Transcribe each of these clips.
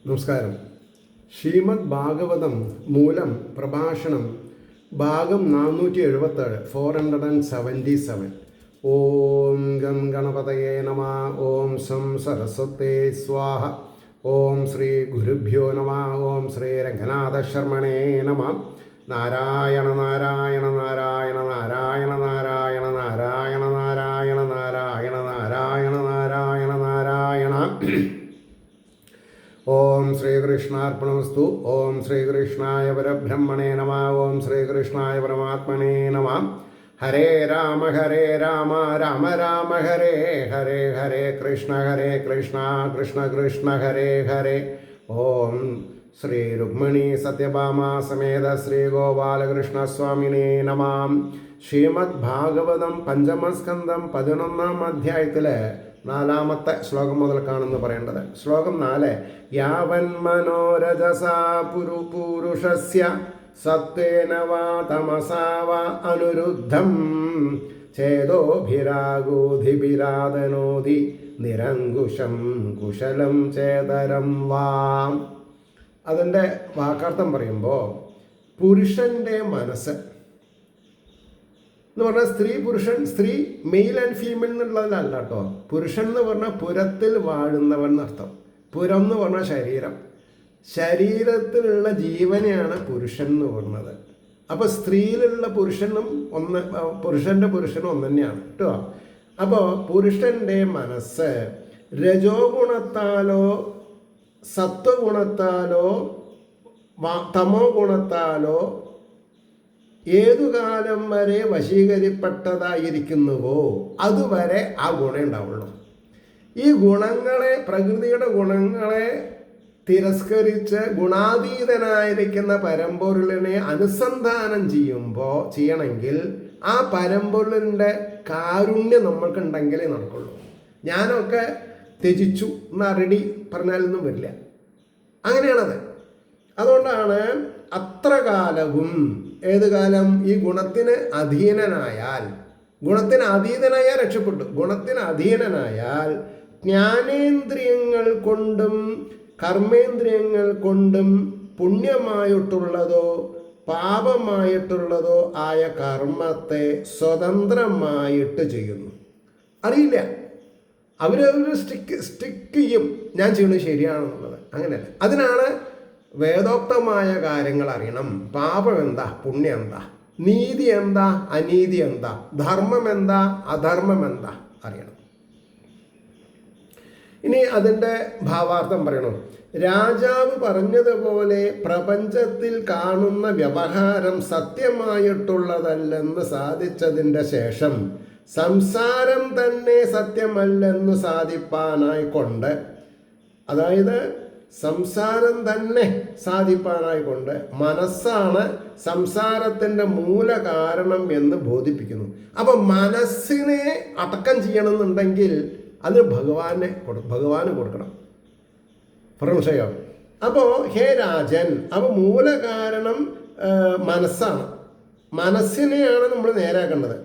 നമസ്കാരം. ശ്രീമദ് ഭാഗവതം മൂലം പ്രഭാഷണം ഭാഗം 477 477. ഓം ഗം ഗണപതയേ നമ. ഓം സം സരസ്വതേ സ്വാഹ. ഓം ശ്രീ ഗുരുഭ്യോ നമ. ഓം ശ്രീ രംഗനാഥ ശർമ്മണേ നമ. നാരായണ നാരായണ നാരായണ നാരായണ നാരായണ നാരായണ നാരായണ നാരായണ നാരായണ നാരായണ നാരായണ. ഓം ശ്രീകൃഷ്ണാർപ്പണമസ്തു. ഓം ശ്രീകൃഷ്ണായ പരബ്രഹ്മണേ നമ. ഓം ശ്രീകൃഷ്ണായ പരമാത്മനേ നമ. ഹരേ രാമ രാമ രാമ ഹരേ ഹരേ, ഹരേ കൃഷ്ണ കൃഷ്ണ കൃഷ്ണ ഹരേ ഹരേ. ഓം ശ്രീ രുക്മിണി സത്യഭാമ സമേത ശ്രീ ഗോപാലകൃഷ്ണസ്വാമിനേ നമ. ശ്രീമദ് ഭാഗവതം പഞ്ചമസ്കന്ധം 11-ാം അധ്യായത്തിലെ 4-ാമത്തെ ശ്ലോകം മുതൽക്കാണെന്ന് പറയേണ്ടത്. ശ്ലോകം 4. യാവൻ മനോരജസാ പുരുഷസ്യ സത്വേന വാ തമസാ വാ അനുരുദ്ധം ചേതോഭിരാഗോധിഭിരാതനോതി നിരങ്കുശം കുശലം ചേതരം വാ. അതിൻ്റെ വാക്കാർത്ഥം പറയുമ്പോൾ പുരുഷൻ്റെ മനസ്സ് എന്ന് പറഞ്ഞാൽ സ്ത്രീ പുരുഷൻ, സ്ത്രീ മെയിൽ ആൻഡ് ഫീമെയിൽ എന്നുള്ളതിലല്ല കേട്ടോ. പുരുഷൻ എന്ന് പറഞ്ഞാൽ പുരത്തിൽ വാഴുന്നവൻ എന്നർത്ഥം. പുരം എന്ന് പറഞ്ഞാൽ ശരീരം, ശരീരത്തിലുള്ള ജീവനെയാണ് പുരുഷൻ എന്ന് പറയുന്നത്. അപ്പോൾ സ്ത്രീയിലുള്ള പുരുഷനും പുരുഷൻ്റെ പുരുഷനും ഒന്ന് തന്നെയാണ് കേട്ടോ. അപ്പോൾ പുരുഷൻ്റെ മനസ്സ് രജോ ഗുണത്താലോ സത്വഗുണത്താലോ തമോ ഗുണത്താലോ ഏതു കാലം വരെ വശീകരിപ്പെട്ടതായിരിക്കുന്നുവോ അതുവരെ ആ ഗുണം ഉണ്ടാവുള്ളൂ. ഈ ഗുണങ്ങളെ, പ്രകൃതിയുടെ ഗുണങ്ങളെ തിരസ്കരിച്ച് ഗുണാതീതനായിരിക്കുന്ന പരമ്പൊരുളിനെ അനുസന്ധാനം ചെയ്യണമെങ്കിൽ ആ പരമ്പൊരുളിൻ്റെ കാരുണ്യം നമ്മൾക്കുണ്ടെങ്കിലേ നടക്കുള്ളൂ. ഞാനൊക്കെ ത്യജിച്ചു എന്ന് റെഡി പറഞ്ഞാലൊന്നും വരില്ല. അങ്ങനെയാണത്. അതുകൊണ്ടാണ് അത്ര കാലവും, ഏത് കാലം, ഈ ഗുണത്തിന് അധീനനായാൽ, ഗുണത്തിന് അതീതനായാൽ രക്ഷപ്പെട്ടു. ഗുണത്തിന് അധീനനായാൽ ജ്ഞാനേന്ദ്രിയങ്ങൾ കൊണ്ടും കർമ്മേന്ദ്രിയങ്ങൾ കൊണ്ടും പുണ്യമായിട്ടുള്ളതോ പാപമായിട്ടുള്ളതോ ആയ കർമ്മത്തെ സ്വതന്ത്രമായിട്ട് ചെയ്യുന്നു. അറിയില്ല, അവരവർ സ്റ്റിക്ക് ചെയ്യും, ഞാൻ ചെയ്യുന്നത് ശരിയാണെന്നുള്ളത്. അങ്ങനെയല്ല. അതിനാണ് വേദോക്തമായ കാര്യങ്ങൾ അറിയണം. പാപം എന്താ, പുണ്യം എന്താ, നീതി എന്താ, അനീതി എന്താ, ധർമ്മം എന്താ, അധർമ്മം എന്താ അറിയണം. ഇനി അതിൻ്റെ ഭാവാർത്ഥം പറയണം. രാജാവ് പറഞ്ഞതുപോലെ പ്രപഞ്ചത്തിൽ കാണുന്ന വ്യവഹാരം സത്യമായിട്ടുള്ളതല്ലെന്ന് സാധിച്ചതിൻ്റെ ശേഷം സംസാരം തന്നെ സത്യമല്ലെന്ന് സാധിപ്പാനായിക്കൊണ്ട്, അതായത് സംസാരം തന്നെ സാധിപ്പാനായിക്കൊണ്ട് മനസ്സാണ് സംസാരത്തിൻ്റെ മൂല കാരണം എന്ന് ബോധിപ്പിക്കുന്നു. അപ്പം മനസ്സിനെ അടക്കം ചെയ്യണമെന്നുണ്ടെങ്കിൽ അത് ഭഗവാന് കൊടുക്കണം. പ്രംശയം. അപ്പോൾ ഹേ രാജൻ, അപ്പോൾ മൂല കാരണം മനസ്സാണ്. മനസ്സിനെയാണ് നമ്മൾ നേരാക്കേണ്ടത്.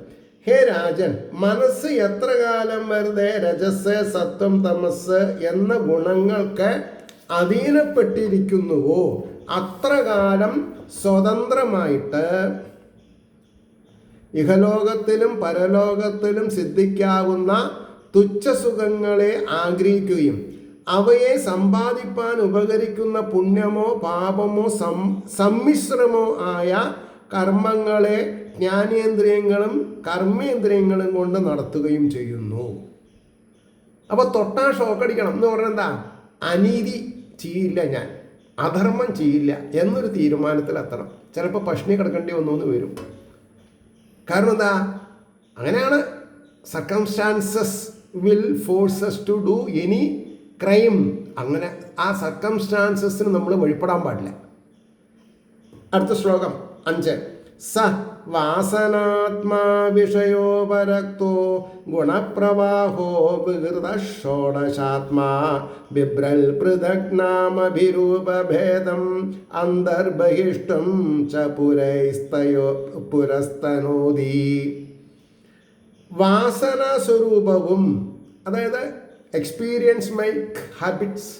ഹേ രാജൻ, മനസ്സ് എത്ര കാലം വെറുതെ രജസ് സത്വം തമസ് എന്ന ഗുണങ്ങൾക്ക് അധീനപ്പെട്ടിരിക്കുന്നുവോ അത്ര കാലം സ്വതന്ത്രമായിട്ട് ഇഹലോകത്തിലും പരലോകത്തിലും സിദ്ധിക്കാവുന്ന തുച്ഛസുഖങ്ങളെ ആഗ്രഹിക്കുകയും അവയെ സമ്പാദിപ്പാൻ ഉപകരിക്കുന്ന പുണ്യമോ പാപമോ സമ്മിശ്രമോ ആയ കർമ്മങ്ങളെ ജ്ഞാനേന്ദ്രിയങ്ങളും കർമ്മേന്ദ്രിയങ്ങളും കൊണ്ട് നടത്തുകയും ചെയ്യുന്നു. അപ്പോൾ തൊട്ടാ ഷോക്കടിക്കണം എന്ന് പറഞ്ഞാൽ എന്താ, അനീതി ചെയ്യില്ല, ഞാൻ അധർമ്മം ചെയ്യില്ല എന്നൊരു തീരുമാനത്തിലെത്തണം. ചിലപ്പോൾ പഷ്ണി കിടക്കേണ്ടി വന്നു വരും. കാരണം എന്താ, അങ്ങനെയാണ്. Circumstances will forces to do any crime. അങ്ങനെ ആ സർക്കംസ്റ്റാൻസസിന് നമ്മൾ വഴിപ്പെടാൻ പാടില്ല. അടുത്ത ശ്ലോകം 5. സ വാസനാത്മാ വിഷയോപരക്തോ ഗുണപ്രവാഹോ വികൃത ഷോഡശാത്മാ ബിഭ്രൽ പൃഥഗ്നാമഭിരൂപഭേദം അന്തർബഹിഷ്ടം ച പുരസ്തനോദി. വാസന സ്വരൂപവും, അതായത് എക്സ്പീരിയൻസ് മേക്ക് ഹാബിറ്റ്സ്,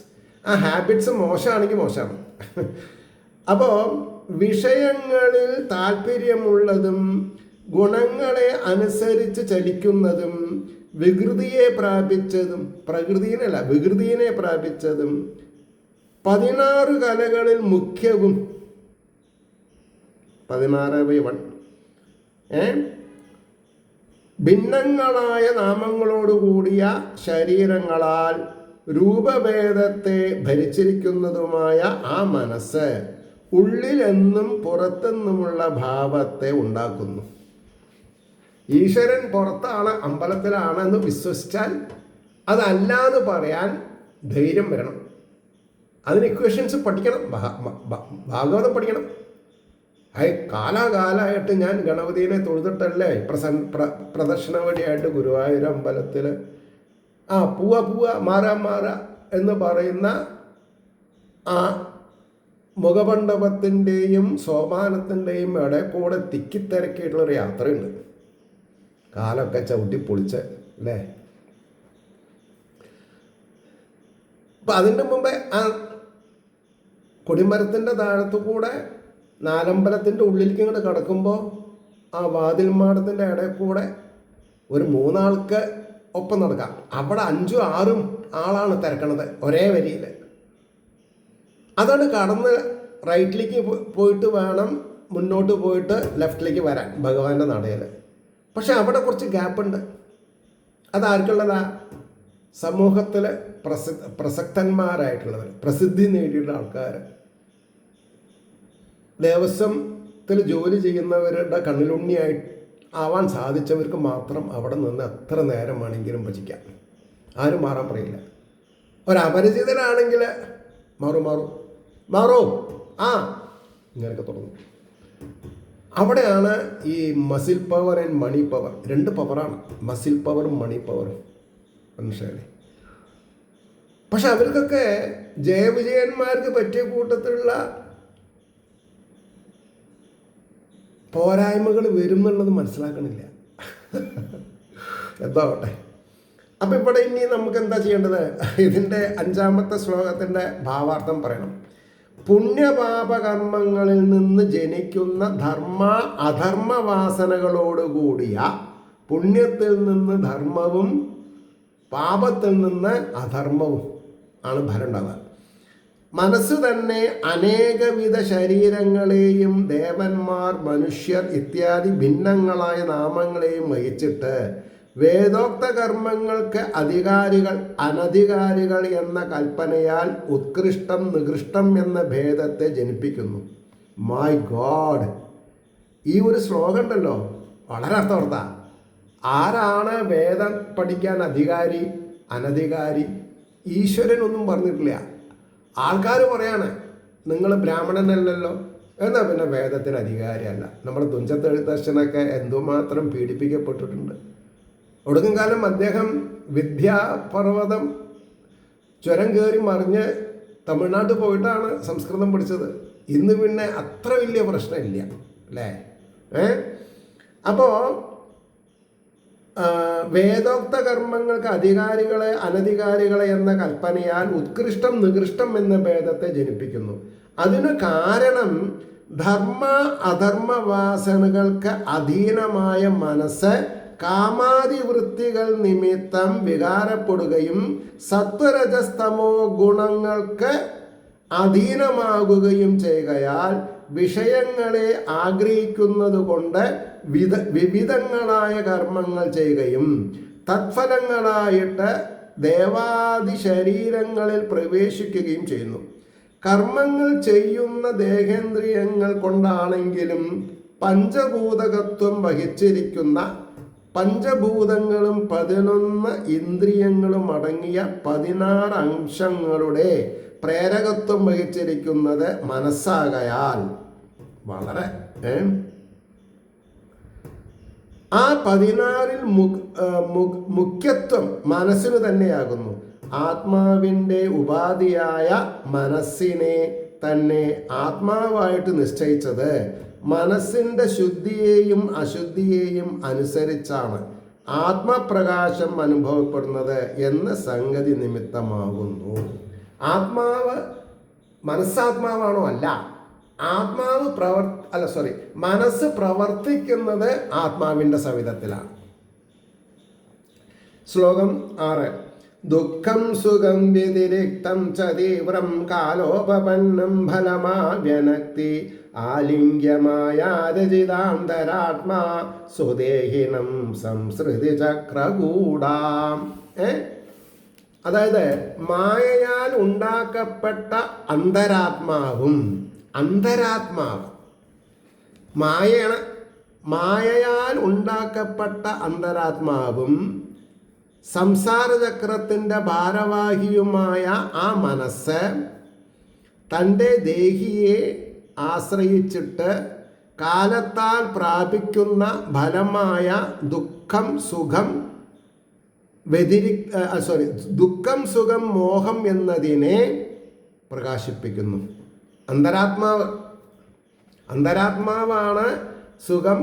ആ ഹാബിറ്റ്സ് മോശമാണെങ്കിൽ മോശമാണ്. അപ്പോൾ വിഷയങ്ങളിൽ താല്പര്യമുള്ളതും ഗുണങ്ങളെ അനുസരിച്ച് ചലിക്കുന്നതും വികൃതിയെ പ്രാപിച്ചതും, പ്രകൃതിയിനല്ല വികൃതിയെ പ്രാപിച്ചതും 16 കലകളിൽ മുഖ്യവും 16/1 ഭിന്നങ്ങളായ നാമങ്ങളോടുകൂടിയ ശരീരങ്ങളാൽ രൂപഭേദത്തെ ഭരിച്ചിരിക്കുന്നതുമായ ആ മനസ്സ് ഉള്ളിലെന്നും പുറത്തെന്നുമുള്ള ഭാവത്തെ ഉണ്ടാക്കുന്നു. ഈശ്വരൻ പുറത്താണ്, അമ്പലത്തിലാണ് എന്ന് വിശ്വസിച്ചാൽ അതല്ല എന്ന് പറയാൻ ധൈര്യം വരണം. അതിന് ഇക്വേഷൻസ് പഠിക്കണം, ഭാഗവതം പഠിക്കണം. കാലാകാലമായിട്ട് ഞാൻ ഗണപതിനെ തൊഴുതിട്ടല്ലേ പ്രദർശന വഴിയായിട്ട് ഗുരുവായൂർ അമ്പലത്തിൽ പൂവ മാറ എന്ന് പറയുന്ന ആ മുഖമണ്ഡപത്തിൻ്റെയും സോപാനത്തിൻ്റെയും ഇടയിൽ തിക്കിത്തിരക്കിയിട്ടുള്ളൊരു യാത്രയുണ്ട്. കാലൊക്കെ ചവിട്ടി പൊളിച്ച് അല്ലേ. അപ്പം അതിൻ്റെ മുമ്പേ ആ കൊടിമരത്തിൻ്റെ താഴത്തു കൂടെ നാലമ്പലത്തിൻ്റെ ഉള്ളിലേക്ക് ഇങ്ങോട്ട് കിടക്കുമ്പോൾ ആ വാതിൽമാടത്തിൻ്റെ ഇടയിൽ കൂടെ ഒരു 3 ആൾക്ക് ഒപ്പം നടക്കാം. അവിടെ 5 6 ആളാണ് തിരക്കണത് ഒരേ വരിയിൽ. അതാണ് കടന്ന് റൈറ്റിലേക്ക് പോയിട്ട് വേണം മുന്നോട്ട് പോയിട്ട് ലെഫ്റ്റിലേക്ക് വരാൻ ഭഗവാന്റെ നടയിൽ. പക്ഷെ അവിടെ കുറച്ച് ഗ്യാപ്പുണ്ട്. അതാർക്കുള്ളതാ? സമൂഹത്തിൽ പ്രസക്തന്മാരായിട്ടുള്ളവർ, പ്രസിദ്ധി നേടിയിട്ടുള്ള ആൾക്കാർ, ദേവസ്വത്തിൽ ജോലി ചെയ്യുന്നവരുടെ കണ്ണിലുണ്ണിയായി ആവാൻ സാധിച്ചവർക്ക് മാത്രം അവിടെ നിന്ന് എത്ര നേരം വേണമെങ്കിലും ഭജിക്കാം. ആരും മാറാൻ പറയില്ല. ഒരപരിചിതനാണെങ്കിൽ മാറോ ഇങ്ങനെയൊക്കെ തുടങ്ങും. അവിടെയാണ് ഈ muscle power and money power, 2 പവറാണ്, മസിൽ പവറും മണി പവറും. മനസ്സിലായി? പക്ഷെ അവർക്കൊക്കെ ജയവിജയന്മാർക്ക് പറ്റിയ കൂട്ടത്തിലുള്ള പോരായ്മകൾ വരും എന്നുള്ളത് മനസ്സിലാക്കണില്ല. എന്താവട്ടെ. അപ്പം ഇവിടെ ഇനി നമുക്ക് എന്താ ചെയ്യേണ്ടത്? ഇതിൻ്റെ 5ാമത്തെ ശ്ലോകത്തിൻ്റെ ഭാവാർത്ഥം പറയണം. പുണ്യപാപകർമ്മങ്ങളിൽ നിന്ന് ജനിക്കുന്ന അധർമ്മ വാസനകളോടുകൂടിയ പുണ്യത്തിൽ നിന്ന് ധർമ്മവും പാപത്തിൽ നിന്ന് അധർമ്മവും ആണ് ഫലം ഉണ്ടാവുക. മനസ്സ് തന്നെ അനേകവിധ ശരീരങ്ങളെയും ദേവന്മാർ, മനുഷ്യർ ഇത്യാദി ഭിന്നങ്ങളായ നാമങ്ങളെയും വഹിച്ചിട്ട് വേദോക്ത കർമ്മങ്ങൾക്ക് അധികാരികൾ അനധികാരികൾ എന്ന കൽപ്പനയാൽ ഉത്കൃഷ്ടം നികൃഷ്ടം എന്ന ഭേദത്തെ ജനിപ്പിക്കുന്നു. മൈ ഗോഡ്, ഈ ഒരു ശ്ലോകം ഉണ്ടല്ലോ വളരെ അർത്ഥവർത്ഥ. ആരാണ് വേദം പഠിക്കാൻ അധികാരി അനധികാരി? ഈശ്വരനൊന്നും പറഞ്ഞിട്ടില്ല. ആൾക്കാർ പറയാണ് നിങ്ങൾ ബ്രാഹ്മണനല്ലല്ലോ, എന്നാൽ പിന്നെ വേദത്തിന് അധികാരിയല്ല. നമ്മുടെ തുഞ്ചത്ത് എഴുത്തച്ഛനൊക്കെ എന്തുമാത്രം പീഡിപ്പിക്കപ്പെട്ടിട്ടുണ്ട്. ഒടുക്കും കാലം അദ്ദേഹം വിദ്യാപർവ്വതം ചുരം കയറി മറിഞ്ഞ് തമിഴ്നാട്ടിൽ പോയിട്ടാണ് സംസ്കൃതം പഠിച്ചത്. ഇന്ന് പിന്നെ അത്ര വലിയ പ്രശ്നമില്ല അല്ലേ. അപ്പോൾ വേദോക്ത കർമ്മങ്ങൾക്ക് അധികാരികളെ അനധികാരികളെ എന്ന കൽപ്പനയാൽ ഉത്കൃഷ്ടം നികൃഷ്ടം എന്ന ഭേദത്തെ ജനിപ്പിക്കുന്നു. അതിന് കാരണം ധർമ്മ അധർമ്മ വാസനകൾക്ക് അധീനമായ മനസ്സ് കാമാദിവൃത്തികൾ നിമിത്തം വികാരപ്പെടുകയും സത്വരജസ്തമോ ഗുണങ്ങൾക്ക് അധീനമാകുകയും ചെയ്യുകയാൽ വിഷയങ്ങളെ ആഗ്രഹിക്കുന്നത് കൊണ്ട് വിവിധങ്ങളായ കർമ്മങ്ങൾ ചെയ്യുകയും തത്ഫലങ്ങളായിട്ട് ദേവാദി ശരീരങ്ങളിൽ പ്രവേശിക്കുകയും ചെയ്യുന്നു. കർമ്മങ്ങൾ ചെയ്യുന്ന ദേഹേന്ദ്രിയങ്ങൾ കൊണ്ടാണെങ്കിലും പഞ്ചഭൂതകത്വം വഹിച്ചിരിക്കുന്ന പഞ്ചഭൂതങ്ങളും 11 ഇന്ദ്രിയങ്ങളും അടങ്ങിയ 16 അംശങ്ങളുടെ പ്രേരകത്വം വഹിച്ചിരിക്കുന്നത് മനസ്സാകയാൽ വളരെ ആ 16-ൽ മുഖ്യത്വം മനസ്സിന് തന്നെയാകുന്നു. ആത്മാവിൻ്റെ ഉപാധിയായ മനസ്സിനെ തന്നെ ആത്മാവായിട്ട് നിശ്ചയിച്ചത് മനസ്സിൻ്റെ ശുദ്ധിയെയും അശുദ്ധിയെയും അനുസരിച്ചാണ് ആത്മപ്രകാശം അനുഭവപ്പെടുന്നത് എന്ന സംഗതി നിമിത്തമാകുന്നു. ആത്മാവ് മനസ്സാത്മാവാണോ? അല്ല. ആത്മാവ് മനസ്സ് പ്രവർത്തിക്കുന്നത് ആത്മാവിൻ്റെ സവിധത്തിലാണ്. ശ്ലോകം 6. ദുഃഖം സുഖം വ്യതിരിക്തം ച തീവ്രം കാലോപപന്നം ഫലമാവ്യനക്തി ആലിംഗ്യമായാരചിതാന്തരാത്മാ സ്വദേഹിനം സംസൃതി ചക്രകൂടാം. അതായത് മായയാൽ ഉണ്ടാക്കപ്പെട്ട അന്തരാത്മാവ് മായയാൽ ഉണ്ടാക്കപ്പെട്ട അന്തരാത്മാവും സംസാരചക്രത്തിൻ്റെ ഭാരവാഹിയുമായ ആ മനസ്സ് തൻ്റെ ദേഹിയെ ആശ്രയിച്ചിട്ട് കാലത്താൽ പ്രാപിക്കുന്ന ഫലമായ ദുഃഖം സുഖം മോഹം എന്നതിനെ പ്രകാശിപ്പിക്കുന്നു. അന്തരാത്മാവാണ് സുഖം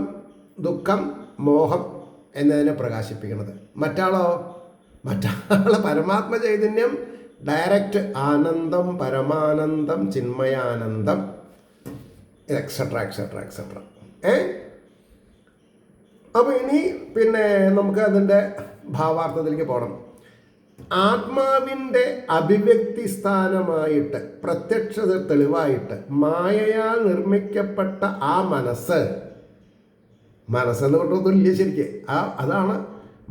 ദുഃഖം മോഹം എന്നതിനെ പ്രകാശിപ്പിക്കുന്നത്. മറ്റാള് പരമാത്മ ചൈതന്യം ഡയറക്റ്റ് ആനന്ദം, പരമാനന്ദം, ചിന്മയാനന്ദം, എക്സെട്ര. അപ്പോൾ ഇനി പിന്നെ നമുക്ക് അതിൻ്റെ ഭാവാർത്ഥത്തിലേക്ക് പോകണം. ആത്മാവിൻ്റെ അഭിവ്യക്തി സ്ഥാനമായിട്ട്, പ്രത്യക്ഷ തെളിവായിട്ട് മായയാൽ നിർമ്മിക്കപ്പെട്ട ആ മനസ്സെന്ന് പറഞ്ഞത് തുല്യ ശരിക്ക് അതാണ്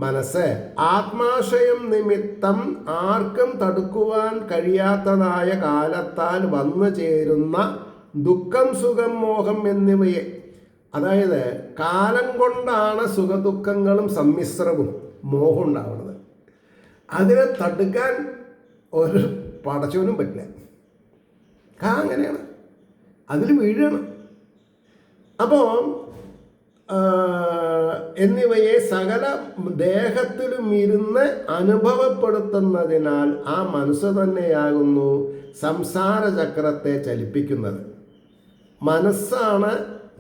മനസ്സ്. ആത്മാശയം നിമിത്തം ആർക്കും തടുക്കുവാൻ കഴിയാത്തതായ കാലത്താൽ വന്നു ചേരുന്ന ദുഃഖം സുഖം മോഹം എന്നിവയെ, അതായത് കാലം കൊണ്ടാണ് സുഖദുഃഖങ്ങളും സമ്മിശ്രവും മോഹം ഉണ്ടാവുന്നത്. അതിനെ തടുക്കാൻ ഒരു പടച്ചവനും പറ്റില്ല. അങ്ങനെയാണ്, അതിൽ വീഴണം. അപ്പോൾ എന്നിവയെ സകല ദേഹത്തിലും ഇരുന്ന് അനുഭവപ്പെടുത്തുന്നതിനാൽ ആ മനസ്സ് തന്നെയാകുന്നു സംസാര ചക്രത്തെ ചലിപ്പിക്കുന്നത്. മനസ്സാണ്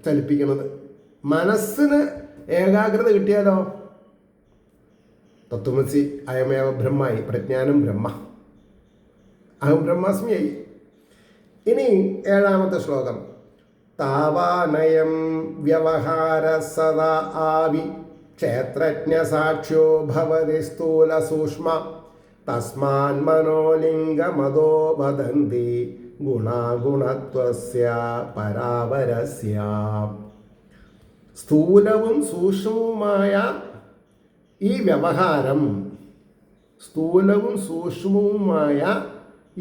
ചലിപ്പിക്കുന്നത്. മനസ്സിന് ഏകാഗ്രത കിട്ടിയാലോ തത്വമസി അയമേവ ബ്രഹ്മായി, പ്രജ്ഞാനം ബ്രഹ്മ, അഹം ബ്രഹ്മാസ്മിയായി. ഇനി 7ാമത്തെ ശ്ലോകം. താവാനയം വ്യവഹാര സദാ ആവി ക്ഷേത്രജ്ഞ സാക്ഷ്യോ ഭവതി സ്ഥൂല സൂക്ഷ്മ തസ്മാൻ മനോലിംഗമതോ വദന്തി ഗുണാഗുണത്വസ്യ പരാവരസ്യ. സ്ഥൂലവും സൂക്ഷ്മവുമായ ഈ വ്യവഹാരം, സ്ഥൂലവും സൂക്ഷ്മവുമായ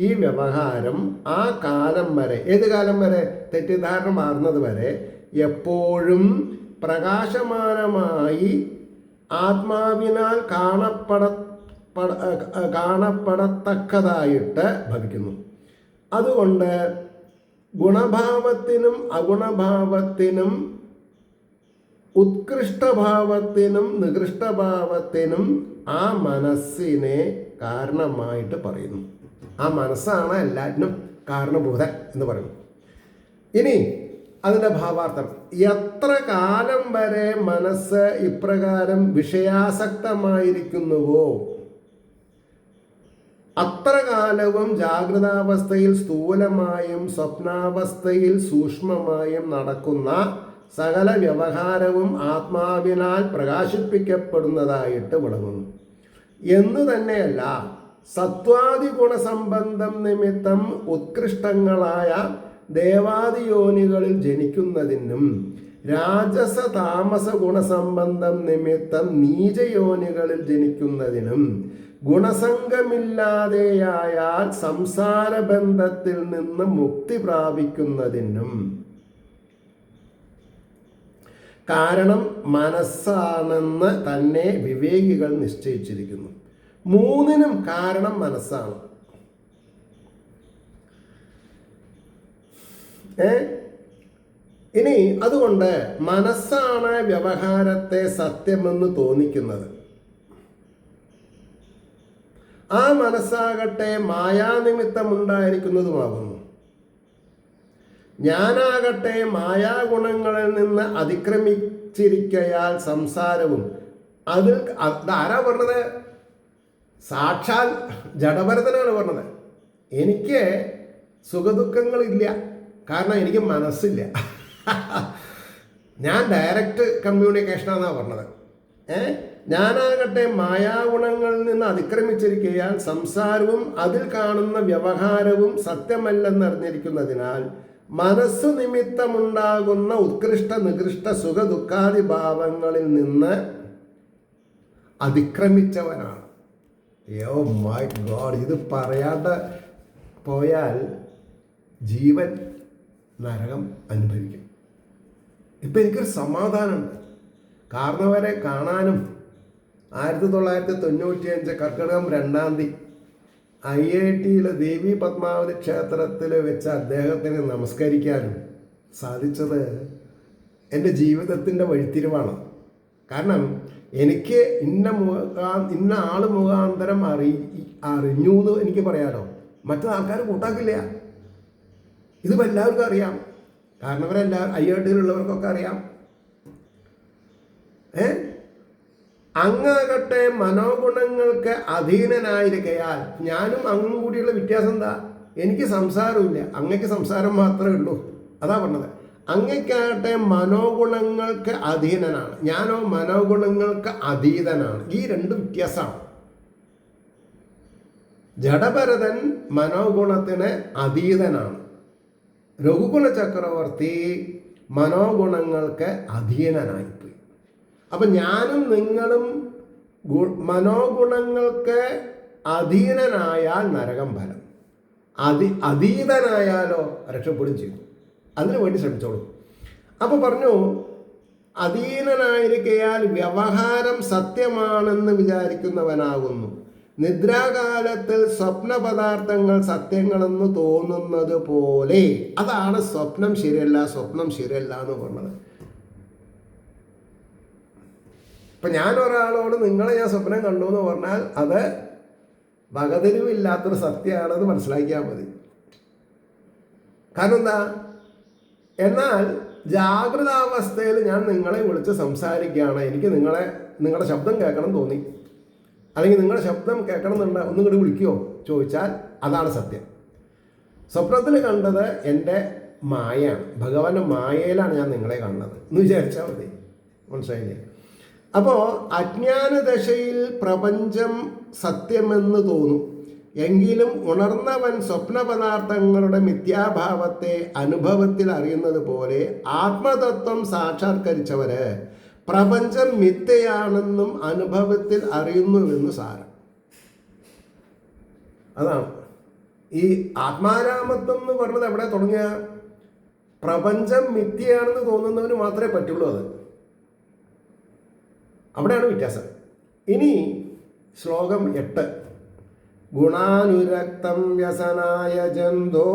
ഈ വ്യവഹാരം ആ കാലം വരെ, ഏത് കാലം വരെ? തെറ്റിദ്ധാരണ മാറുന്നത് വരെ എപ്പോഴും പ്രകാശമാനമായി ആത്മാവിനാൽ കാണപ്പെടത്തക്കതായിട്ട് ഭവിക്കുന്നു. അതുകൊണ്ട് ഗുണഭാവത്തിനും അഗുണഭാവത്തിനും ഉത്കൃഷ്ടഭാവത്തിനും നികൃഷ്ടഭാവത്തിനും ആ മനസ്സിനെ കാരണമായിട്ട് പറയുന്നു. ആ മനസ്സാണ് എല്ലാറ്റിനും കാരണഭൂതൻ എന്ന് പറയുന്നു. ഇനി അതിൻ്റെ ഭാവാർത്ഥം. എത്ര കാലം വരെ മനസ്സ് ഇപ്രകാരം വിഷയാസക്തമായിരിക്കുന്നുവോ അത്ര കാലവും ജാഗ്രതാവസ്ഥയിൽ സ്ഥൂലമായും സ്വപ്നാവസ്ഥയിൽ സൂക്ഷ്മമായും നടക്കുന്ന സകല വ്യവഹാരവും ആത്മാവിനാൽ പ്രകാശിപ്പിക്കപ്പെടുന്നതായിട്ട് വിളങ്ങുന്നു എന്ന് തന്നെയല്ല, സത്വാദി ഗുണസംബന്ധം നിമിത്തം ഉത്കൃഷ്ടങ്ങളായ ദേവാദിയോനികളിൽ ജനിക്കുന്നതിനും രാജസ താമസ ഗുണസംബന്ധം നിമിത്തം നീചയോനികളിൽ ജനിക്കുന്നതിനും ഗുണസംഗമില്ലാതെയായാൽ സംസാരബന്ധത്തിൽ നിന്ന് മുക്തി പ്രാപിക്കുന്നതിനും കാരണം മനസ്സാണെന്ന് തന്നെ വിവേകികൾ നിശ്ചയിച്ചിരിക്കുന്നു. മൂന്നിനും കാരണം മനസ്സാണ്. ഇനി അതുകൊണ്ട് മനസ്സാണ് വ്യവഹാരത്തെ സത്യമെന്ന് തോന്നിക്കുന്നത്. ആ മനസ്സാകട്ടെ മായാനിമിത്തമുണ്ടായിരിക്കുന്നതുമാകുന്നു. ഞാനാകട്ടെ മായാഗുണങ്ങളിൽ നിന്ന് അതിക്രമിച്ചിരിക്കയാൽ സംസാരവും അതിൽ ആരാ പറഞ്ഞത്? സാക്ഷാൽ ജഡഭരതനാണ് പറഞ്ഞത്. എനിക്ക് സുഖദുഃഖങ്ങളില്ല, കാരണം എനിക്ക് മനസ്സില്ല. ഞാൻ ഡയറക്റ്റ് കമ്മ്യൂണിക്കേഷനാണെന്നാണ് പറഞ്ഞത്. ഞാനാകട്ടെ മായാഗുണങ്ങളിൽ നിന്ന് അതിക്രമിച്ചിരിക്കുകയാൽ സംസാരവും അതിൽ കാണുന്ന വ്യവഹാരവും സത്യമല്ലെന്നറിഞ്ഞിരിക്കുന്നതിനാൽ മനസ്സ് നിമിത്തമുണ്ടാകുന്ന ഉത്കൃഷ്ട നികൃഷ്ട സുഖ ദുഃഖാദി ഭാവങ്ങളിൽ നിന്ന് അതിക്രമിച്ചവനാണ്. ഓ മൈ ഗോഡ്, ഇത് പറയാതെ പോയാൽ ജീവൻ നരകം അനുഭവിക്കും. ഇപ്പം എനിക്കൊരു സമാധാനമുണ്ട്. കാരണവരെ കാണാനും 1995 കർക്കിടകം 2-ാം തീയതി IIT-യിലെ ദേവി പത്മാവതി ക്ഷേത്രത്തിൽ വെച്ച് അദ്ദേഹത്തിന് നമസ്കരിക്കാനും സാധിച്ചത് എൻ്റെ ജീവിതത്തിൻ്റെ വഴിത്തിരിവാണ്. കാരണം എനിക്ക് ഇന്ന ആൾ മുഖാന്തരം അറിഞ്ഞു എന്ന് എനിക്ക് പറയാലോ, മറ്റു ആൾക്കാർ കൂട്ടാക്കില്ല. ഇതിപ്പോൾ എല്ലാവർക്കും അറിയാം, കാരണം IIT-യിലുള്ളവർക്കൊക്കെ അറിയാം. അങ്ങാകട്ടെ മനോഗുണങ്ങൾക്ക് അധീനനായിരിക്കയാൽ, ഞാനും അങ്ങും കൂടിയുള്ള വ്യത്യാസം എന്താ? എനിക്ക് സംസാരമില്ല, അങ്ങക്ക് സംസാരം മാത്രമേ ഉള്ളൂ. അതാ പറഞ്ഞത്. അങ്ങക്കാകട്ടെ മനോഗുണങ്ങൾക്ക് അധീനനാണ്, ഞാനോ മനോഗുണങ്ങൾക്ക് അതീതനാണ്. ഈ രണ്ട് വ്യത്യാസമാണ്. ജഡഭരതൻ മനോഗുണത്തിന് അതീതനാണ്, രഘുകുല ചക്രവർത്തി മനോഗുണങ്ങൾക്ക് അധീനനായിപ്പോയി. അപ്പം ഞാനും നിങ്ങളും മനോഗുണങ്ങൾക്ക് അധീനനായാൽ നരകം ഫലം, അതീതനായാലോ രക്ഷപ്പെടുകയും ചെയ്തു. അതിനു വേണ്ടി ശ്രമിച്ചോളൂ. അപ്പോൾ പറഞ്ഞു, അധീനനായിരിക്കയാൽ വ്യവഹാരം സത്യമാണെന്ന് വിചാരിക്കുന്നവനാകുന്നു. നിദ്രാകാലത്തിൽ സ്വപ്ന പദാർത്ഥങ്ങൾ സത്യങ്ങളെന്ന് തോന്നുന്നത് പോലെ. അതാണ് സ്വപ്നം ശരിയല്ല, സ്വപ്നം ശരിയല്ല എന്ന് പറഞ്ഞത്. ഇപ്പം ഞാൻ ഒരാളോട് നിങ്ങളെ ഞാൻ സ്വപ്നം കണ്ടു എന്ന് പറഞ്ഞാൽ അത് വകതിരിവില്ലാത്തൊരു സത്യമാണെന്ന് മനസ്സിലാക്കിയാൽ മതി. കാരണം എന്താ? എന്നാൽ ജാഗ്രതാവസ്ഥയിൽ ഞാൻ നിങ്ങളെ വിളിച്ച് സംസാരിക്കുകയാണ്, എനിക്ക് നിങ്ങളുടെ ശബ്ദം കേൾക്കണം തോന്നി, അല്ലെങ്കിൽ നിങ്ങളുടെ ശബ്ദം കേൾക്കണം എന്നുണ്ട്, ഒന്നും കൂടി വിളിക്കുമോ ചോദിച്ചാൽ അതാണ് സത്യം. സ്വപ്നത്തിൽ കണ്ടത് എൻ്റെ മായയാണ്, ഭഗവാന്റെ മായയിലാണ് ഞാൻ നിങ്ങളെ കാണുന്നത് എന്ന് വിചാരിച്ചാൽ മതി. മനസ്സിലായില്ലേ? അപ്പോൾ അജ്ഞാനദശയിൽ പ്രപഞ്ചം സത്യമെന്ന് തോന്നും, എങ്കിലും ഉണർന്നവൻ സ്വപ്നപദാർത്ഥങ്ങളുടെ മിഥ്യാഭാവത്തെ അനുഭവത്തിൽ അറിയുന്നത് പോലെ ആത്മതത്വം സാക്ഷാത്കരിച്ചവര് പ്രപഞ്ചം മിഥ്യയാണെന്നും അനുഭവത്തിൽ അറിയുന്നുവെന്ന് സാരം. അതാണ് ഈ ആത്മാരാമത്വം എന്ന് പറഞ്ഞത്. എവിടെ തുടങ്ങിയ? പ്രപഞ്ചം മിഥ്യയാണെന്ന് തോന്നുന്നവന് മാത്രമേ പറ്റുള്ളൂ അത്. അവിടെയാണ് വ്യത്യാസം. ഇനി ശ്ലോകം 8. ഗുണാനുരക്തം വ്യസനായ ജന്തോ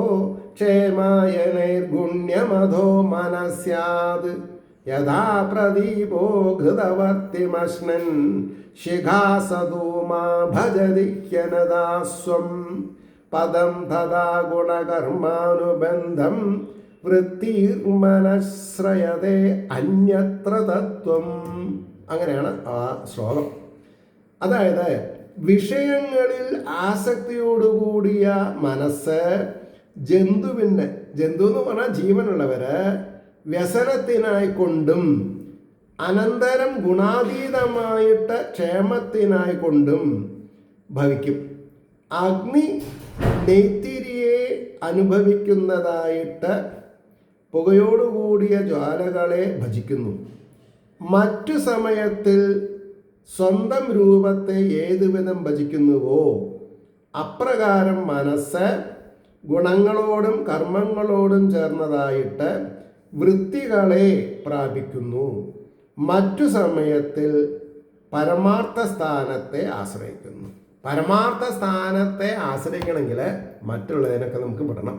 ക്ഷേമായ നൈർഗുണ്യമധോ മനസ്യാത് യഥാ പ്രദീപോ ഘൃതവർത്തിമശ്നൻ ശിഖാസധൂമാ ഭജതി ഹ്യനദാസ്വം പദം തഥാ ഗുണകർമാനുബന്ധം വൃത്തിർമനശ്രയതേ അന്യത്ര തത്വം. അങ്ങനെയാണ് ആ ശ്ലോകം. അതായത് വിഷയങ്ങളിൽ ആസക്തിയോടുകൂടിയ മനസ്സ് ജന്തുവിന്, ജന്തു എന്ന് പറഞ്ഞാൽ ജീവനുള്ളവര്, വ്യസനത്തിനായിക്കൊണ്ടും അനന്തരം ഗുണാതീതമായിട്ട് ക്ഷേമത്തിനായിക്കൊണ്ടും ഭവിക്കും. അഗ്നി നെയ്ത്തിരിയെ അനുഭവിക്കുന്നതായിട്ട് പുകയോടുകൂടിയ ജ്വാലകളെ ഭജിക്കുന്നു. മറ്റു സമയത്തിൽ സ്വന്തം രൂപത്തെ ഏതുവിധം ഭജിക്കുന്നുവോ അപ്രകാരം മനസ്സ് ഗുണങ്ങളോടും കർമ്മങ്ങളോടും ചേർന്നതായിട്ട് വൃത്തികളെ പ്രാപിക്കുന്നു. മറ്റു സമയത്തിൽ പരമാർത്ഥ സ്ഥാനത്തെ ആശ്രയിക്കുന്നു. പരമാർത്ഥ സ്ഥാനത്തെ ആശ്രയിക്കണമെങ്കിൽ മറ്റുള്ളതിനൊക്കെ നമുക്ക് വിടണം.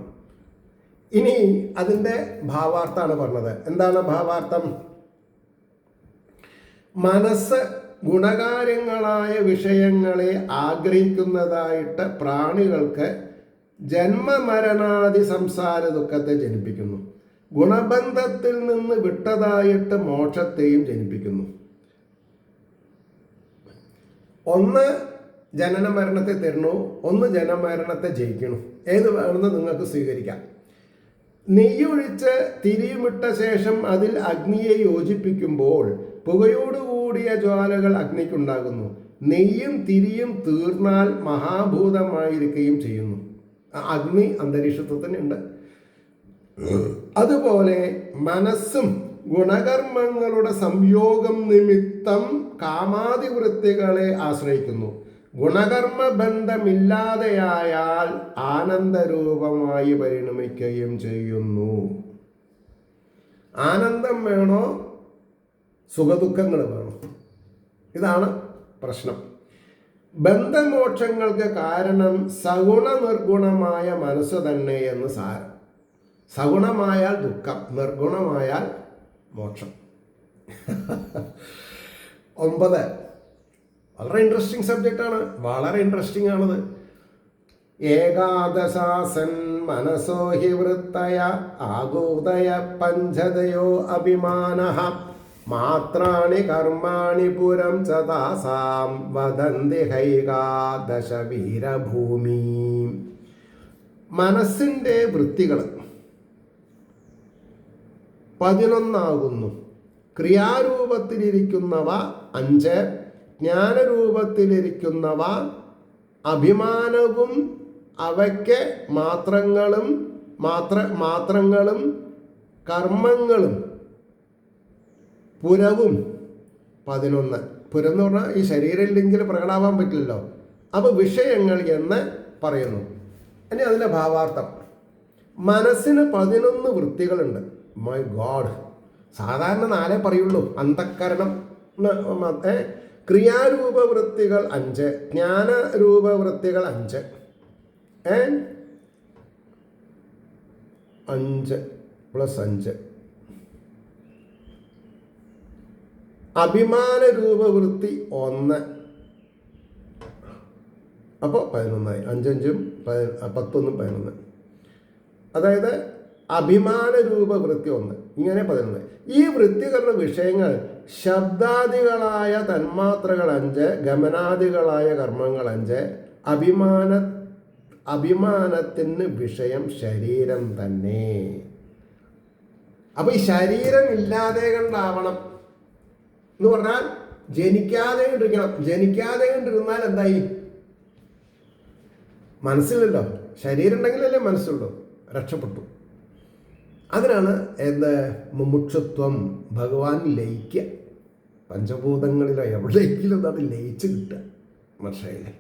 ഇനി അതിൻ്റെ ഭാവാർത്ഥമാണ് പറഞ്ഞത്. എന്താണ് ഭാവാർത്ഥം? മനസ്സ് ഗുണകാര്യങ്ങളായ വിഷയങ്ങളെ ആഗ്രഹിക്കുന്നതായിട്ട് പ്രാണികൾക്ക് ജന്മമരണാദി സംസാര ദുഃഖത്തെ ജനിപ്പിക്കുന്നു. ഗുണബന്ധത്തിൽ നിന്ന് വിട്ടതായിട്ട് മോക്ഷത്തെയും ജനിപ്പിക്കുന്നു. ഒന്ന് ജനന മരണത്തെ തരണു, ഒന്ന് ജനമരണത്തെ ജയിക്കണു. ഏത് വേണമെന്ന് നിങ്ങൾക്ക് സ്വീകരിക്കാം. നെയ്യൊഴിച്ച് തിരിയുമിട്ട ശേഷം അതിൽ അഗ്നിയെ യോജിപ്പിക്കുമ്പോൾ പുകയോടുകൂടിയ ജ്വാലകൾ അഗ്നിക്കുണ്ടാകുന്നു. നെയ്യും തിരിയും തീർന്നാൽ മഹാഭൂതമായിരിക്കുകയും ചെയ്യുന്നു. അഗ്നി അന്തരീക്ഷത്തിൽ തന്നെ ഉണ്ട്. അതുപോലെ മനസ്സും ഗുണകർമ്മങ്ങളുടെ സംയോഗം നിമിത്തം കാമാദിവൃത്തികളെ ആശ്രയിക്കുന്നു. ഗുണകർമ്മ ബന്ധമില്ലാതെയായാൽ ആനന്ദരൂപമായി പരിണമിക്കുകയും ചെയ്യുന്നു. ആനന്ദം വേണോ സുഖദുഃഖങ്ങൾ വേണോ? ഇതാണ് പ്രശ്നം. ബന്ധമോക്ഷങ്ങൾക്ക് കാരണം സഗുണ നിർഗുണമായ മനസ്സ് തന്നെ എന്ന് സാരം. സഗുണമായാൽ ദുഃഖം, നിർഗുണമായാൽ മോക്ഷം. 9 വളരെ ഇൻട്രസ്റ്റിംഗ് സബ്ജക്റ്റാണ്, വളരെ ഇൻട്രസ്റ്റിംഗ് ആണത്. ഏകാദശാസൻ മനസോ ഹി വൃത്തയ ആഗോദയ പഞ്ചദയോ അഭിമാനഃ മാത്രാണി കർമാണി പുരം ചതാസാം വദന്തി ഹൈകാദശ വീരഭൂമി. മനസ്സിൻ്റെ വൃത്തികൾ 11 ക്രിയാരൂപത്തിലിരിക്കുന്നവ 5, ജ്ഞാനരൂപത്തിലിരിക്കുന്നവ അഭിമാനവും അവയ്ക്ക് മാത്രങ്ങളും കർമ്മങ്ങളും പുരവും 11. പുരം എന്ന് പറഞ്ഞാൽ ഈ ശരീരം ഇല്ലെങ്കിൽ പ്രകടമാവാൻ പറ്റില്ലല്ലോ. അപ്പോൾ വിഷയങ്ങൾ എന്ന് പറയുന്നു. ഇനി അതിൻ്റെ ഭാവാർത്ഥം. മനസ്സിന് 11 വൃത്തികളുണ്ട്. മൈ ഗോഡ്, സാധാരണ 4 പറയുള്ളൂ. അന്തഃകരണം, ക്രിയാരൂപവൃത്തികൾ 5, ജ്ഞാനരൂപവൃത്തികൾ 5, 5 + 5, അഭിമാനരൂപവൃത്തി 1. അപ്പോൾ 11ആയി. 5 5 10 11. അതായത് അഭിമാനരൂപവൃത്തി 1, ഇങ്ങനെ 11. ഈ വൃത്തികളുടെ വിഷയങ്ങൾ ശബ്ദാദികളായ തന്മാത്രകൾ 5, ഗമനാദികളായ കർമ്മങ്ങൾ 5. അഭിമാനത്തിന് വിഷയം ശരീരം തന്നെ. അപ്പോൾ ഈ ശരീരം ഇല്ലാതെ കണ്ടാവണം എന്ന് പറഞ്ഞാൽ ജനിക്കാതെ കൊണ്ടിരിക്കണം. ജനിക്കാതെ കൊണ്ടിരുന്നാൽ എന്തായി? മനസ്സിലല്ലോ. ശരീരം ഉണ്ടെങ്കിലല്ലേ മനസ്സുള്ളൂ. രക്ഷപ്പെട്ടു. അതിനാണ് മുമുക്ഷുത്വം, ഭഗവാൻ ലയിക്കുക. പഞ്ചഭൂതങ്ങളിലോ എവിടെയെങ്കിലും അത് ലയിച്ച് കിട്ടുക മനസ്സിലായില്ലേ?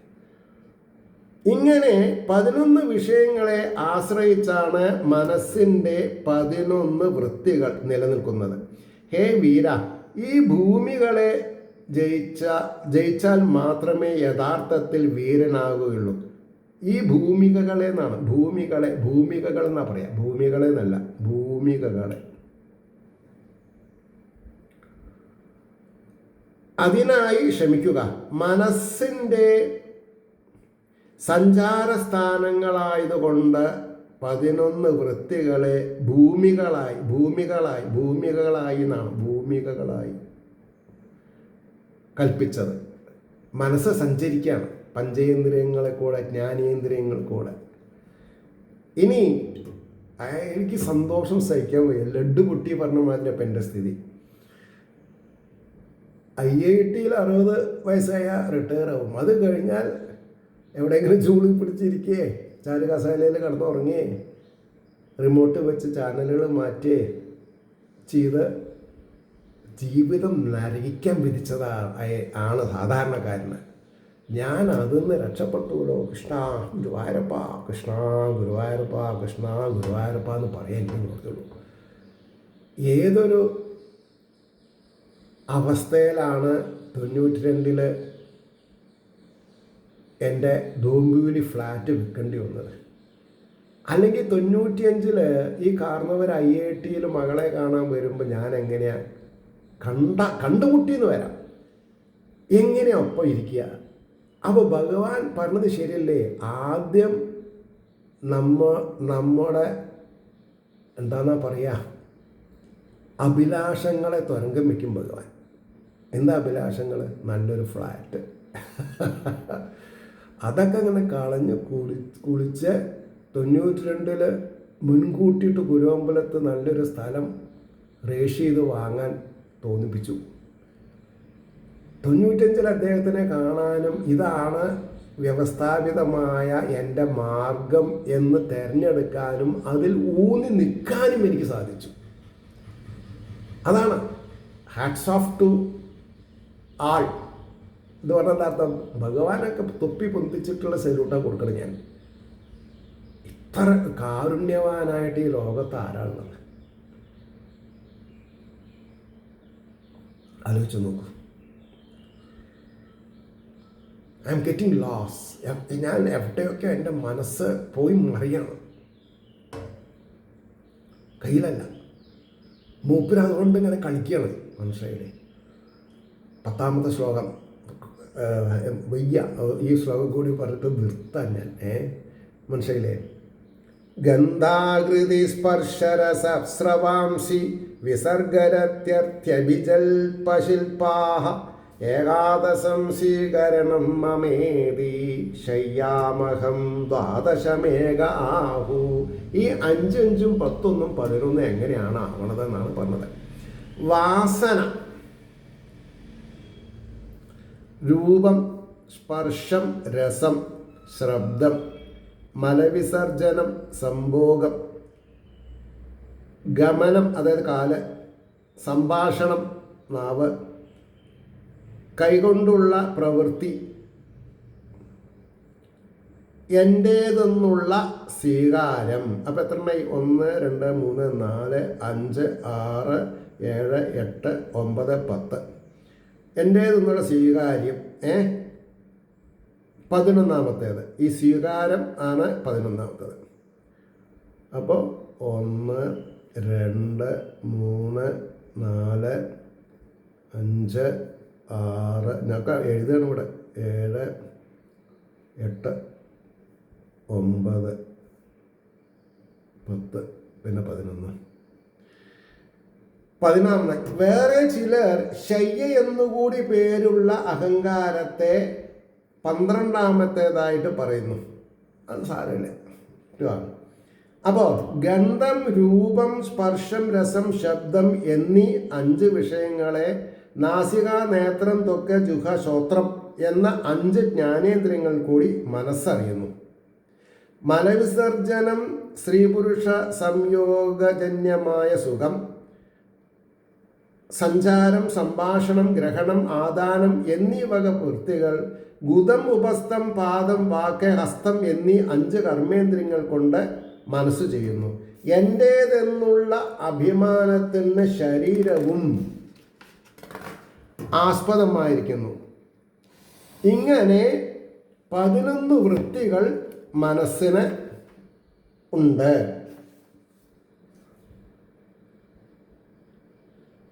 ഇങ്ങനെ 11 വിഷയങ്ങളെ ആശ്രയിച്ചാണ് മനസ്സിൻ്റെ 11 വൃത്തികൾ നിലനിൽക്കുന്നത്. ഹേ വീര, ഈ ഭൂമികളെ ജയിച്ചാൽ മാത്രമേ യഥാർത്ഥത്തിൽ വീരനാകുകയുള്ളൂ. ഈ ഭൂമികകളെ എന്നാണ്, ഭൂമികകൾ എന്നാ പറയാം, ഭൂമികളെ എന്നല്ല, ഭൂമികകളെ. അതിനായി ശ്രമിക്കുക. മനസ്സിൻ്റെ സഞ്ചാരസ്ഥാനങ്ങളായതുകൊണ്ട് 11 വൃത്തികളെ ഭൂമികളായി എന്നാണ്, ഭൂമികകളായി കൽപ്പിച്ചത്. മനസ്സ് സഞ്ചരിക്കുകയാണ് പഞ്ചേന്ദ്രിയങ്ങളെ കൂടെ, ജ്ഞാനേന്ദ്രിയങ്ങൾ കൂടെ. ഇനി എനിക്ക് സന്തോഷം സഹിക്കാൻ വയ്യ. ലഡ്ഡു പൊട്ടി പറഞ്ഞ മാതിരി അപ്പം എൻ്റെ സ്ഥിതി. IIT-യിൽ 60 വയസ്സായ റിട്ടയർ ആവും. അത് കഴിഞ്ഞാൽ എവിടെയെങ്കിലും ചൂട് പിടിച്ചിരിക്കേ, ചാരു കസാലയിൽ കിടന്നുറങ്ങി റിമോട്ട് വെച്ച് ചാനലുകൾ മാറ്റി ചെയ്ത് ജീവിതം നരകിക്കാൻ വിധിച്ചതാണ് സാധാരണക്കാരന്. ഞാൻ അതിന്ന് രക്ഷപ്പെട്ടുല്ലോ. കൃഷ്ണ ഗുരുവായൂരപ്പ, കൃഷ്ണ ഗുരുവായൂരപ്പ, കൃഷ്ണ ഗുരുവായൂരപ്പ എന്ന് പറയാൻ എനിക്ക് നോക്കുള്ളൂ. ഏതൊരു അവസ്ഥയിലാണ് 92-ൽ എൻ്റെ ദോമ്പിവിലി ഫ്ലാറ്റ് വിൽക്കേണ്ടി വന്നത്. അല്ലെങ്കിൽ 95-ൽ ഈ കാരണവർ IIT-യിൽ മകളെ കാണാൻ വരുമ്പോൾ ഞാൻ എങ്ങനെയാണ് കണ്ടുമുട്ടിയെന്ന് വരാം, എങ്ങനെയാ ഒപ്പം ഇരിക്കുക. അപ്പോൾ ഭഗവാൻ പറഞ്ഞത് ശരിയല്ലേ? ആദ്യം നമ്മുടെ എന്താന്നാ പറയുക, അഭിലാഷങ്ങളെ തുരങ്കം വയ്ക്കും ഭഗവാൻ. എന്താ അഭിലാഷങ്ങൾ? നല്ലൊരു ഫ്ലാറ്റ്. അതൊക്കെ അങ്ങനെ കളഞ്ഞ് കുളിച്ച് 92 മുൻകൂട്ടിയിട്ട് കുരുവമ്പലത്ത് നല്ലൊരു സ്ഥലം രജിസ്റ്റർ ചെയ്ത് വാങ്ങാൻ തോന്നിപ്പിച്ചു. 95 അദ്ദേഹത്തിനെ കാണാനും ഇതാണ് വ്യവസ്ഥാപിതമായ എൻ്റെ മാർഗം എന്ന് തിരഞ്ഞെടുക്കാനും അതിൽ ഊന്നി നിൽക്കാനും എനിക്ക് സാധിച്ചു. അതാണ് ഹാറ്റ്സ് ഓഫ് ടു ആൾ എന്ന് പറഞ്ഞാൽ അർത്ഥം ഭഗവാനൊക്കെ തൊപ്പി പൊന്തിച്ചിട്ടുള്ള സല്യൂട്ടാണ് കൊടുക്കണം. ഞാൻ ഇത്ര കാരുണ്യവാനായിട്ട് ഈ ലോകത്ത് ആരാളുള്ളത് ആലോചിച്ച് നോക്കൂ. I am getting loss. ഞാൻ എവിടെയൊക്കെ എൻ്റെ മനസ്സ് പോയി മറിയണം, കയ്യിലല്ല. മൂപ്പര് അതുകൊണ്ട് ഇങ്ങനെ കളിക്കുകയാണ്. മനസ്സിലായില്ലേ? 10ാമത്തെ ശ്ലോകം വയ്യ, ഈ ശ്ലോകം കൂടി പറഞ്ഞിട്ട് നിർത്താൻ ഞാൻ. മനസ്സിലായില്ലേ? ഗന്ധാകൃതി സ്പർശരസസ്രവാംസി വിസർഗരത്യർത്ഥ്യഭിജൽപശിൽപാഹ ഏകാദശം സ്വീകരണം മമേതി ശയ്യാമഹം ദ്വാദശമേക ആഹു. ഈ 5 5 10 11 എങ്ങനെയാണ് ആവണതെന്നാണ് പറഞ്ഞത്. വാസന, രൂപം, സ്പർശം, രസം, ശബ്ദം, മലവിസർജനം, സംഭോഗം, ഗമനം അതായത് കാല്, സംഭാഷണം നാവ്, കൈകൊണ്ടുള്ള പ്രവൃത്തി, എൻ്റേതെന്നുള്ള സ്വീകാരം. അപ്പം എത്രണ്ണായി? 1 2 3 4 5 6 7 8 9 10. എൻ്റേതെന്നുള്ള സ്വീകാര്യം 11ാമത്തേത്. ഈ സ്വീകാരം ആണ് 11ാമത്തേത്. അപ്പോൾ 1 2 3 4 5 6 ഞങ്ങൾക്ക് എഴുതണം ഇവിടെ 7 8 9 10 പിന്നെ 11. 11. വേറെ ചിലർ ശയ്യ എന്നുകൂടി പേരുള്ള അഹങ്കാരത്തെ 12ാമത്തേതായിട്ട് പറയുന്നു. അത് സാരമില്ല. അപ്പോൾ ഗന്ധം, രൂപം, സ്പർശം, രസം, ശബ്ദം എന്നീ 5 വിഷയങ്ങളെ നാസിക, നേത്രം, ത്വക്ക്, ജുഹ, ശ്രോത്രം എന്ന 5 ജ്ഞാനേന്ദ്രിയങ്ങൾ കൂടി മനസ്സറിയുന്നു. മലവിസർജനം, സ്ത്രീ പുരുഷ സംയോഗജന്യമായ സുഖം, സഞ്ചാരം, സംഭാഷണം, ഗ്രഹണം, ആദാനം എന്നീ വക വൃത്തികൾ ഗുദം, ഉപസ്ഥം, പാദം, വാക്ക്, ഹസ്തം എന്നീ 5 കർമ്മേന്ദ്രിയങ്ങൾ കൊണ്ട് മനസ്സ് ചെയ്യുന്നു. എൻ്റേതെന്നുള്ള അഭിമാനത്തിന് ശരീരവും ആസ്പദമായിരിക്കുന്നു. ഇങ്ങനെ 11 വൃത്തികൾ മനസ്സിന് ഉണ്ട്.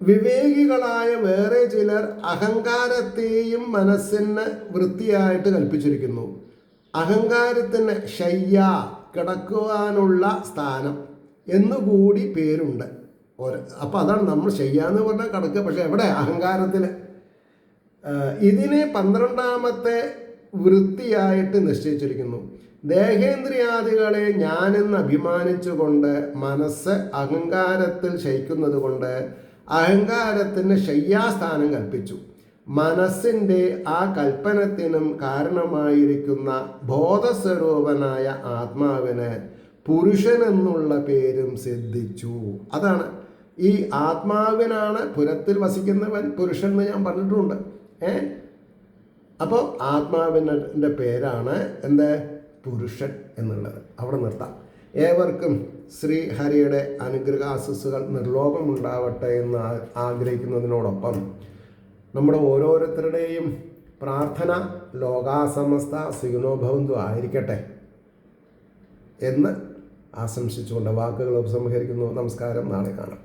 വിവേകികളായ വേറെ ചിലർ അഹങ്കാരത്തെയും മനസ്സിന് വൃത്തിയായിട്ട് കൽപ്പിച്ചിരിക്കുന്നു. അഹങ്കാരത്തിന് ശയ്യ, കിടക്കുവാനുള്ള സ്ഥാനം എന്നുകൂടി പേരുണ്ട്. അപ്പോൾ അതാണ് നമ്മൾ ശയ്യാന്ന് പറഞ്ഞാൽ കിടക്കുക. പക്ഷെ എവിടെ? അഹങ്കാരത്തിൽ. ഇതിനെ 12ാമത്തെ വൃത്തിയായിട്ട് നിശ്ചയിച്ചിരിക്കുന്നു. ദേഹേന്ദ്രിയാദികളെ ഞാനെന്ന് അഭിമാനിച്ചുകൊണ്ട് മനസ്സ് അഹങ്കാരത്തിൽ ശയിക്കുന്നത് കൊണ്ട് അഹങ്കാരത്തിന് ശയ്യാസ്ഥാനം കൽപ്പിച്ചു. മനസ്സിൻ്റെ ആ കൽപ്പനത്തിനും കാരണമായിരിക്കുന്ന ബോധസ്വരൂപനായ ആത്മാവിന് പുരുഷനെന്നുള്ള പേരും സിദ്ധിച്ചു. അതാണ് ഈ ആത്മാവിനാണ് പുരത്തിൽ വസിക്കുന്നവൻ പുരുഷൻ എന്ന് ഞാൻ പറഞ്ഞിട്ടുണ്ട്. അപ്പോൾ ആത്മാവിൻ്റെ പേരാണ് എന്ത്? പുരുഷൻ എന്നുള്ളത്. അവിടെ നിർത്താം. ഏവർക്കും ശ്രീഹരിയുടെ അനുഗ്രഹാശിസ്സുകൾ നിർലോഭമുണ്ടാവട്ടെ എന്ന് ആഗ്രഹിക്കുന്നതിനോടൊപ്പം നമ്മുടെ ഓരോരുത്തരുടെയും പ്രാർത്ഥന ലോകാസമസ്ത സുഖിനോഭവന്തു ആയിരിക്കട്ടെ എന്ന് ആശംസിച്ചുകൊണ്ട് വാക്കുകൾ ഉപസംഹരിക്കുന്നു. നമസ്കാരം. നാളെ കാണാം.